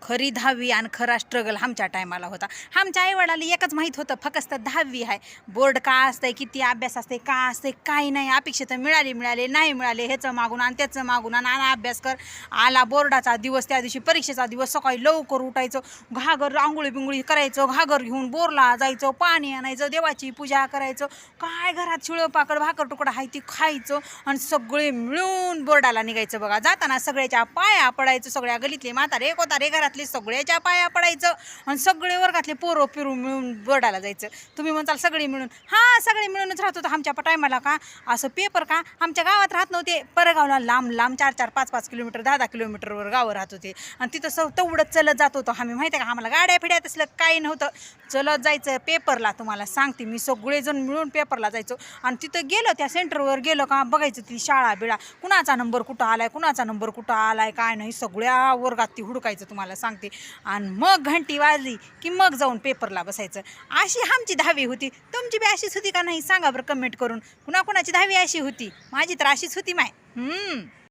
खरी 10वी आणि खरा स्ट्रगल आमच्या टायमाला होता. आमच्या आईवडिलाला एकच माहीत होतं, फक्त 10वी आहे. बोर्ड का असतंय, किती अभ्यास असते, का असते, काही नाही. अपेक्षित मिळाले नाही मिळाले, ह्याचं मागून आणि त्याचं मागून आणि अभ्यास कर. आला बोर्डाचा दिवस, त्या दिवशी परीक्षेचा दिवस, सकाळी लवकर उठायचं, घागर आंघोळी बिंगोळी करायचं, घागर घेऊन बोरला जायचं, पाणी आणायचं, देवाची पूजा करायचं, काय घरात शिळं पाकड भाकर तुकडा आहे ती खायचं आणि सगळे मिळून बोर्डाला निघायचं. बघा, जाताना सगळ्याच्या पाया पडायचं, सगळ्या गलीतले म्हातारे कोतारे घरातले सगळ्याच्या पाया पडायचं आणि सगळे वर्गातले पोरं फिरून मिळून बोर्डाला जायचं. तुम्ही म्हणताल सगळे मिळून, हां सगळे मिळूनच राहत होतं आमच्या टायमाला. का असं पेपर का आमच्या गावात राहत नव्हते, परगावला लांब लांब 4-4, 5-5 किलोमीटर, 10-10 किलोमीटरवर गावं राहत होते आणि तिथं तेवढंच चलत जात होतो आम्ही. माहिती आहे का, आम्हाला गाड्या फिड्या तसलं काही नव्हतं, चलत जायचं पेपरला. तुम्हाला सांगते मी, सगळेजण मिळून पेपरला जायचो आणि तिथं गेलं, त्या सेंटरवर गेलं का बघायचं ती शाळा बिळा, कुणाचा नंबर कुठं आलाय, कुणाचा नंबर कुठं आलाय, काय नाही, सगळ्या वर्गात ती हुडकायचं तुम्हाला सांगते. आणि मग घंटी वाजली की मग जाऊन पेपरला बसायचं. अशी आमची 10वी होती. तुमची बी अशीच होती का नाही सांगा बरं कमेंट करून. कुणाकुणाची 10वी अशी होती? माझी तर अशीच होती माय.